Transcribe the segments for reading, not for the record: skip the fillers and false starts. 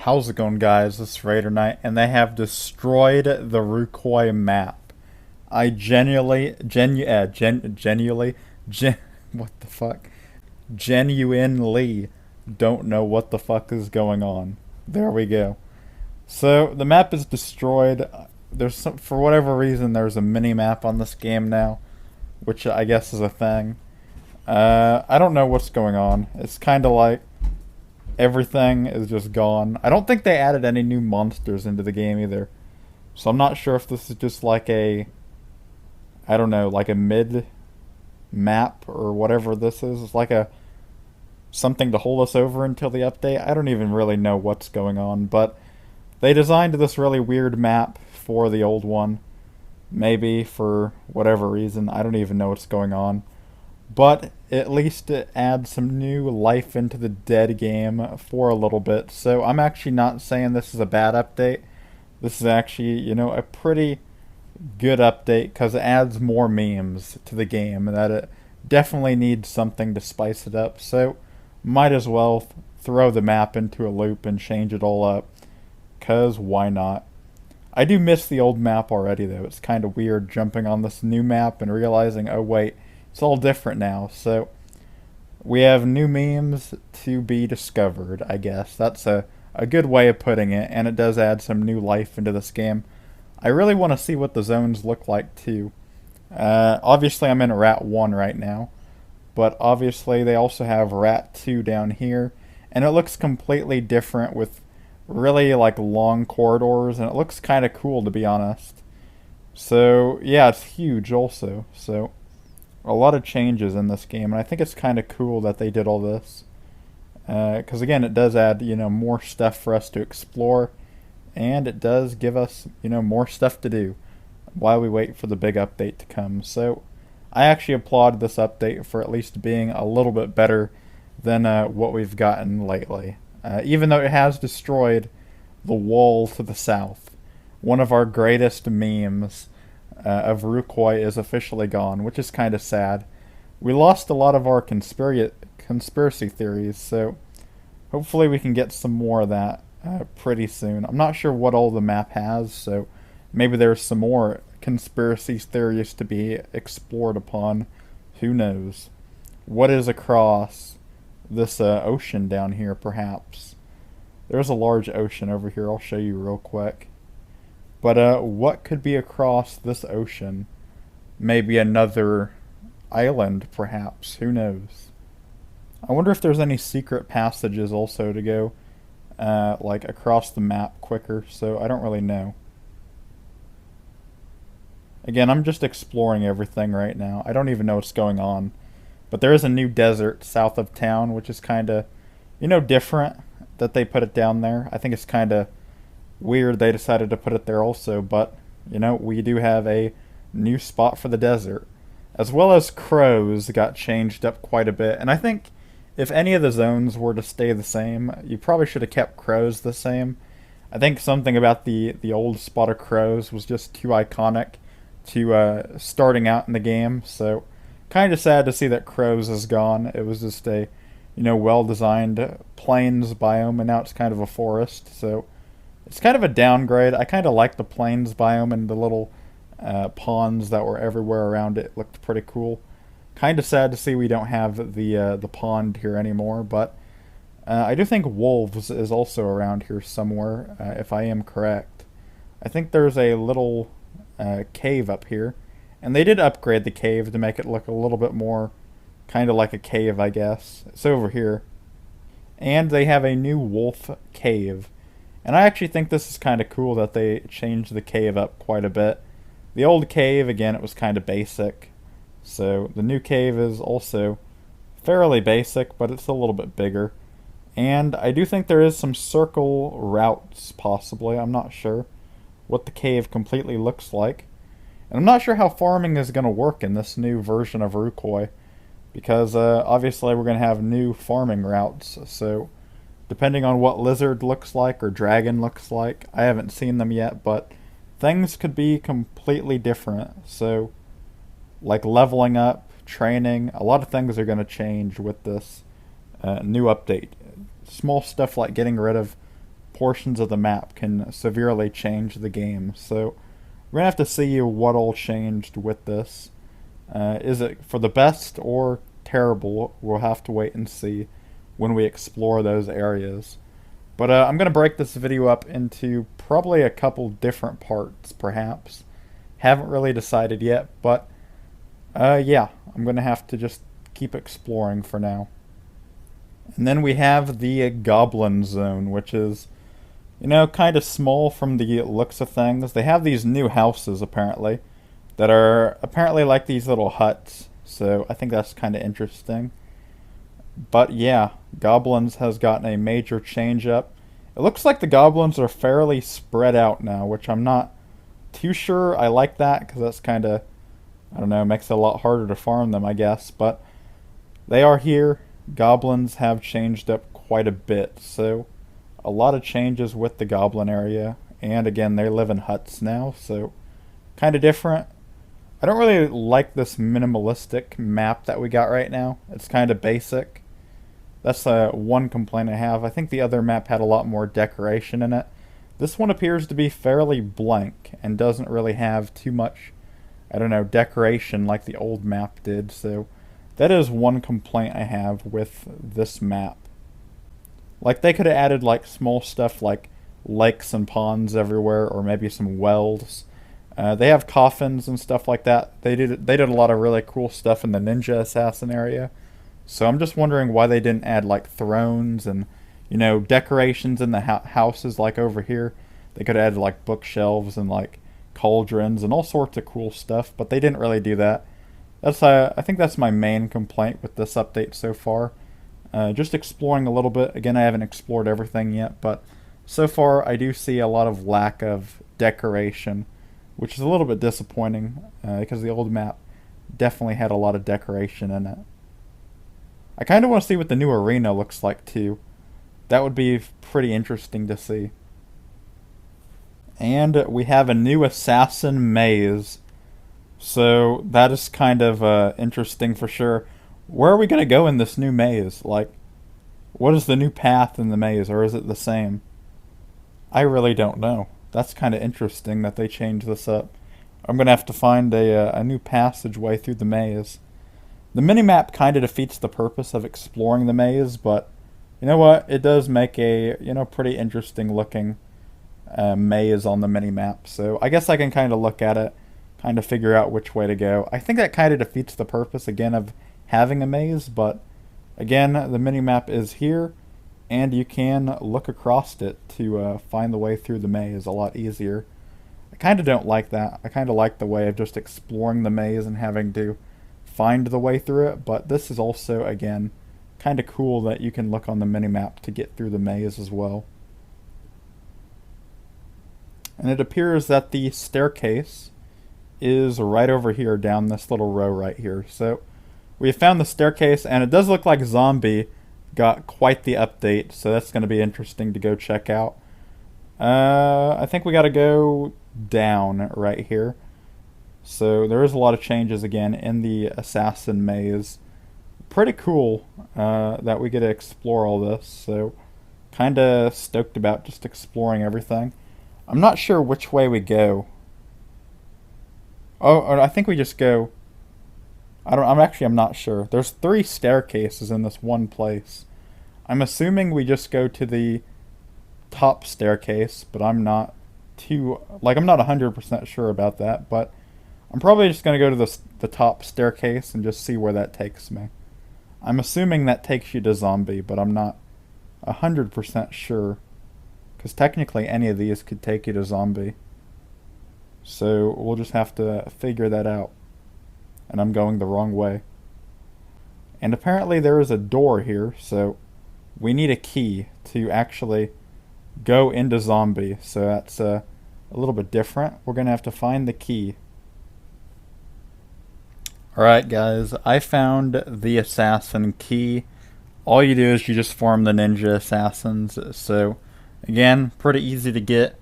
How's it going, guys? This is RaiderKnight, and they have destroyed the Rucoy map. I what the fuck? Genuinely don't know what the fuck is going on. There we go. So, the map is destroyed. For whatever reason, there's a mini-map on this game now, which I guess is a thing. I don't know what's going on. It's kind of like everything is just gone. I don't think they added any new monsters into the game either. So I'm not sure if this is just like I don't know, like a mid map or whatever this is. It's like something to hold us over until the update. I don't even really know what's going on, but they designed this really weird map for the old one. Maybe for whatever reason. I don't even know what's going on. But at least it adds some new life into the dead game for a little bit. So I'm actually not saying this is a bad update. This is actually, a pretty good update because it adds more memes to the game that it definitely needs something to spice it up. So might as well throw the map into a loop and change it all up, because why not? I do miss the old map already though. It's kind of weird jumping on this new map and realizing, oh wait, it's all different now. So we have new memes to be discovered, I guess. That's a good way of putting it, and it does add some new life into this game. I really want to see what the zones look like too. Obviously I'm in Rat 1 right now, but obviously they also have Rat 2 down here, and it looks completely different with really like long corridors, and it looks kind of cool, to be honest. So yeah, it's huge also. So a lot of changes in this game, and I think it's kind of cool that they did all this. Because again, it does add, more stuff for us to explore, and it does give us, more stuff to do while we wait for the big update to come. So I actually applaud this update for at least being a little bit better than what we've gotten lately. Even though it has destroyed the wall to the south. One of our greatest memes of Rucoy is officially gone, which is kind of sad. We lost a lot of our conspiracy theories, so hopefully we can get some more of that pretty soon. I'm not sure what all the map has, so maybe there's some more conspiracy theories to be explored upon. Who knows? What is across this ocean down here, perhaps? There's a large ocean over here. I'll show you real quick. But what could be across this ocean? Maybe another island, perhaps. Who knows? I wonder if there's any secret passages also to go like across the map quicker, so I don't really know. Again, I'm just exploring everything right now. I don't even know what's going on. But there is a new desert south of town, which is kind of, different that they put it down there. I think it's kind of weird they decided to put it there also, but, we do have a new spot for the desert. As well as crows got changed up quite a bit, and I think if any of the zones were to stay the same, you probably should have kept crows the same. I think something about the old spot of crows was just too iconic to starting out in the game, so kind of sad to see that crows is gone. It was just a, well-designed plains biome, and now it's kind of a forest, so it's kind of a downgrade. I kind of like the plains biome, and the little ponds that were everywhere around it looked pretty cool. Kind of sad to see we don't have the pond here anymore, but I do think wolves is also around here somewhere, if I am correct. I think there's a little cave up here, and they did upgrade the cave to make it look a little bit more kind of like a cave, I guess. It's over here. And they have a new wolf cave. And I actually think this is kind of cool that they changed the cave up quite a bit. The old cave, again, it was kind of basic. So the new cave is also fairly basic, but it's a little bit bigger. And I do think there is some circle routes, possibly. I'm not sure what the cave completely looks like. And I'm not sure how farming is going to work in this new version of Rucoy, because obviously we're going to have new farming routes. So depending on what lizard looks like or dragon looks like, I haven't seen them yet, but things could be completely different. So like leveling up, training, a lot of things are going to change with this new update. Small stuff like getting rid of portions of the map can severely change the game. So we're going to have to see what all changed with this. Is it for the best or terrible? We'll have to wait and see when we explore those areas. But I'm going to break this video up into probably a couple different parts, perhaps. Haven't really decided yet, but yeah, I'm going to have to just keep exploring for now. And then we have the Goblin Zone, which is, you know, kind of small from the looks of things. They have these new houses, apparently, that are apparently like these little huts. So I think that's kind of interesting. But yeah, Goblins has gotten a major change up. It looks like the Goblins are fairly spread out now, which I'm not too sure I like that, because that's kind of, I don't know, makes it a lot harder to farm them, I guess. But they are here. Goblins have changed up quite a bit, so a lot of changes with the Goblin area. And again, they live in huts now, so kind of different. I don't really like this minimalistic map that we got right now. It's kind of basic. That's one complaint I have. I think the other map had a lot more decoration in it. This one appears to be fairly blank and doesn't really have too much, I don't know, decoration like the old map did. So that is one complaint I have with this map. Like, they could have added like small stuff like lakes and ponds everywhere, or maybe some wells. They have coffins and stuff like that. They did a lot of really cool stuff in the ninja assassin area. So I'm just wondering why they didn't add like thrones and, you know, decorations in the houses like over here. They could have added like bookshelves and like cauldrons and all sorts of cool stuff, but they didn't really do that. That's I think that's my main complaint with this update so far. Just exploring a little bit. Again, I haven't explored everything yet, but so far I do see a lot of lack of decoration, which is a little bit disappointing, because the old map definitely had a lot of decoration in it. I kind of want to see what the new arena looks like too. That would be pretty interesting to see. And we have a new assassin maze. So that is kind of interesting for sure. Where are we going to go in this new maze? Like, what is the new path in the maze, or is it the same? I really don't know. That's kind of interesting that they changed this up. I'm going to have to find a new passageway through the maze. The minimap kind of defeats the purpose of exploring the maze, but you know what? It does make a, you know, pretty interesting looking maze on the minimap. So I guess I can kind of look at it, kind of figure out which way to go. I think that kind of defeats the purpose, again, of having a maze, but again, the minimap is here, and you can look across it to find the way through the maze a lot easier. I kind of don't like that. I kind of like the way of just exploring the maze and having to find the way through it, but this is also, again, kind of cool that you can look on the minimap to get through the maze as well. And it appears that the staircase is right over here down this little row right here. So we have found the staircase, and it does look like Zombie got quite the update, so that's going to be interesting to go check out. I think we got to go down right here. So there is a lot of changes again in the assassin maze. Pretty cool that we get to explore all this. So kind of stoked about just exploring everything. I'm not sure which way we go. Oh, I think we just go. I'm not sure. There's 3 staircases in this one place. I'm assuming we just go to the top staircase, but I'm not 100% sure about that, but I'm probably just going to go to the top staircase and just see where that takes me. I'm assuming that takes you to Zombie, but I'm not 100% sure, because technically any of these could take you to Zombie. So we'll just have to figure that out. And I'm going the wrong way. And apparently there is a door here, so we need a key to actually go into Zombie. So that's a little bit different. We're going to have to find the key. Alright guys, I found the assassin key. All you do is you just farm the ninja assassins. So again, pretty easy to get.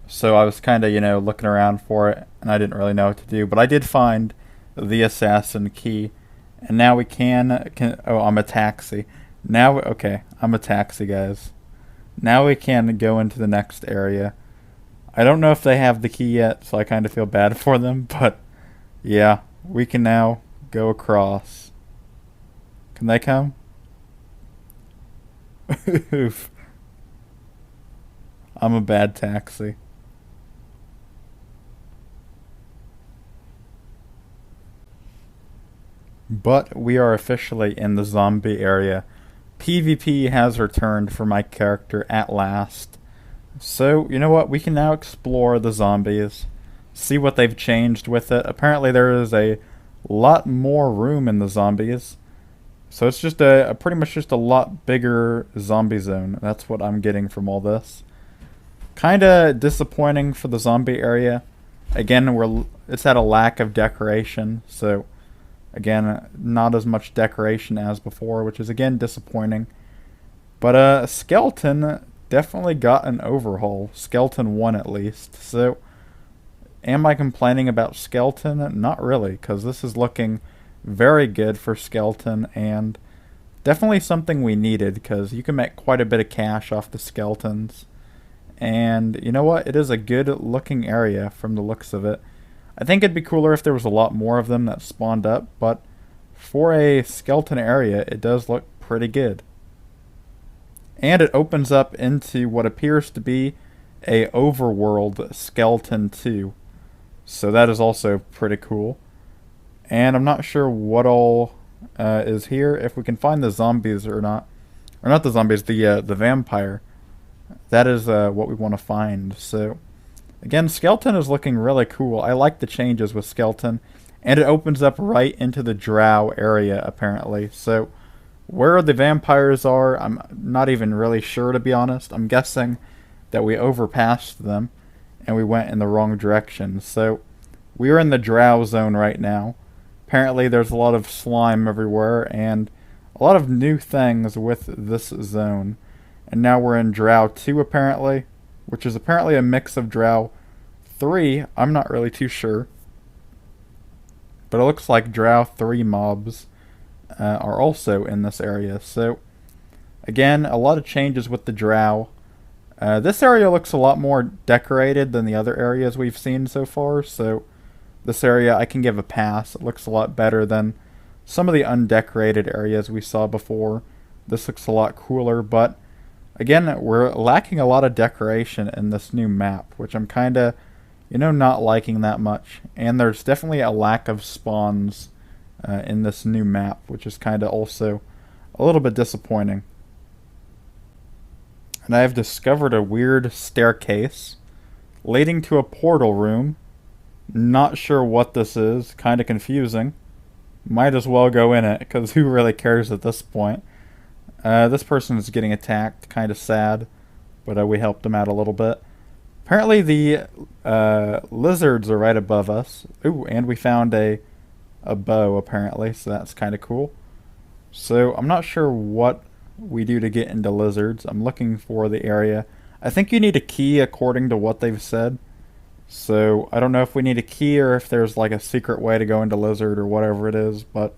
So I was kind of, you know, looking around for it, and I didn't really know what to do. But I did find the assassin key. And now we can oh, I'm a taxi. Now, okay, I'm a taxi, guys. Now we can go into the next area. I don't know if they have the key yet, so I kind of feel bad for them, but yeah, we can now go across. Can they come? Oof. I'm a bad taxi. But we are officially in the zombie area. PvP has returned for my character at last. So, you know what? We can now explore the zombies. See what they've changed with it. Apparently there is a lot more room in the zombies. So it's just a pretty much just a lot bigger zombie zone. That's what I'm getting from all this. Kinda disappointing for the zombie area. Again, it's at a lack of decoration, so again, not as much decoration as before, which is again disappointing. But Skeleton definitely got an overhaul. Skeleton 1 at least. So am I complaining about Skeleton? Not really, because this is looking very good for Skeleton and definitely something we needed, because you can make quite a bit of cash off the skeletons. And you know what? It is a good looking area from the looks of it. I think it'd be cooler if there was a lot more of them that spawned up, but for a skeleton area, it does look pretty good. And it opens up into what appears to be a overworld skeleton 2. So that is also pretty cool. And I'm not sure what all is here. If we can find the zombies or not. Or not the zombies, the vampire. That is what we want to find. So again, Skeleton is looking really cool. I like the changes with Skeleton. And it opens up right into the Drow area, apparently. So where the vampires are, I'm not even really sure, to be honest. I'm guessing that we overpassed them and we went in the wrong direction. So we're in the Drow zone right now. Apparently there's a lot of slime everywhere and a lot of new things with this zone. And now we're in Drow 2 apparently, which is apparently a mix of Drow 3. I'm not really too sure. But it looks like Drow 3 mobs are also in this area. So again, a lot of changes with the Drow. This area looks a lot more decorated than the other areas we've seen so far. So this area I can give a pass. It looks a lot better than some of the undecorated areas we saw before. This looks a lot cooler, but again, we're lacking a lot of decoration in this new map, which I'm kind of, not liking that much. And there's definitely a lack of spawns in this new map, which is kind of also a little bit disappointing. And I have discovered a weird staircase leading to a portal room. Not sure what this is, kind of confusing. Might as well go in it, because who really cares at this point? This person is getting attacked, kind of sad, but we helped him out a little bit. Apparently the lizards are right above us. Ooh, and we found a bow apparently, so that's kind of cool. So I'm not sure what we do to get into lizards. I'm looking for the area. I think you need a key according to what they've said. So I don't know if we need a key or if there's like a secret way to go into lizard or whatever it is, but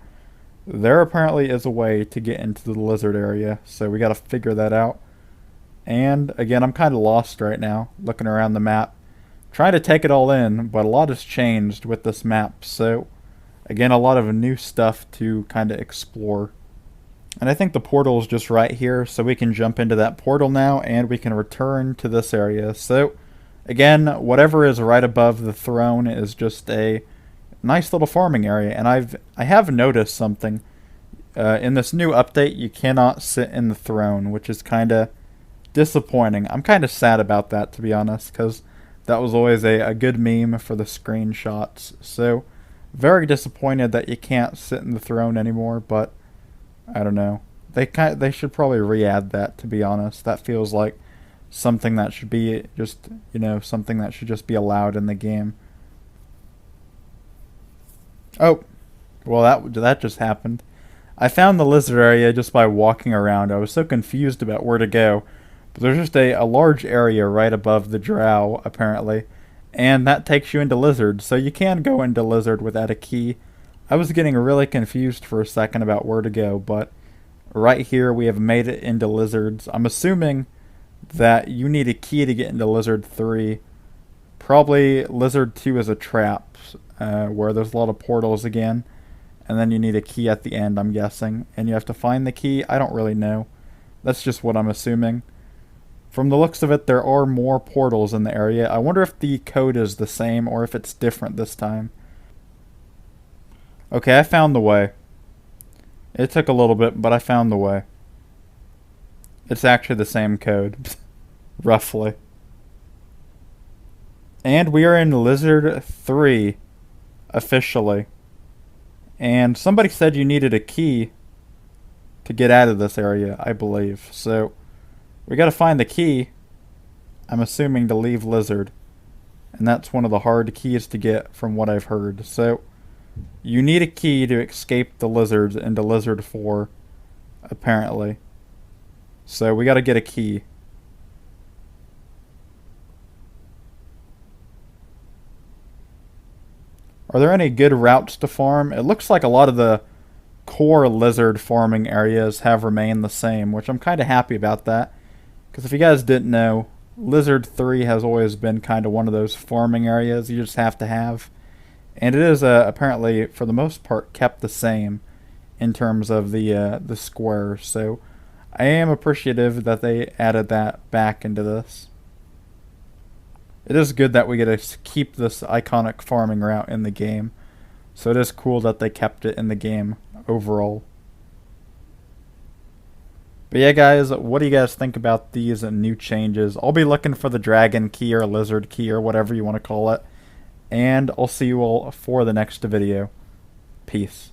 there apparently is a way to get into the lizard area, so we gotta figure that out. And again, I'm kind of lost right now, looking around the map, trying to take it all in, but a lot has changed with this map, so again, a lot of new stuff to kind of explore. And I think the portal is just right here, so we can jump into that portal now, and we can return to this area. So again, whatever is right above the throne is just a nice little farming area, and I have noticed something. In this new update, you cannot sit in the throne, which is kind of disappointing. I'm kind of sad about that, to be honest, because that was always a good meme for the screenshots. So very disappointed that you can't sit in the throne anymore, but I don't know. They should probably re-add that, to be honest. That feels like something that should be just, something that should just be allowed in the game. Oh, well that just happened. I found the lizard area just by walking around. I was so confused about where to go. But there's just a large area right above the Drow, apparently. And that takes you into lizard, so you can go into lizard without a key. I was getting really confused for a second about where to go, but right here we have made it into lizards. I'm assuming that you need a key to get into Lizard 3. Probably Lizard 2 is a trap, where there's a lot of portals again. And then you need a key at the end, I'm guessing. And you have to find the key. I don't really know. That's just what I'm assuming. From the looks of it, there are more portals in the area. I wonder if the code is the same or if it's different this time. Okay, I found the way. It took a little bit, but I found the way. It's actually the same code. Roughly. And we are in Lizard 3. Officially. And somebody said you needed a key to get out of this area, I believe. So, we gotta find the key. I'm assuming to leave Lizard. And that's one of the hard keys to get from what I've heard. So, you need a key to escape the lizards into Lizard 4, apparently. So, we gotta get a key. Are there any good routes to farm? It looks like a lot of the core lizard farming areas have remained the same, which I'm kind of happy about that. Because if you guys didn't know, Lizard 3 has always been kind of one of those farming areas you just have to have. And it is apparently, for the most part, kept the same in terms of the squares. So I am appreciative that they added that back into this. It is good that we get to keep this iconic farming route in the game. So it is cool that they kept it in the game overall. But yeah, guys, what do you guys think about these new changes? I'll be looking for the dragon key or lizard key or whatever you want to call it. And I'll see you all for the next video. Peace.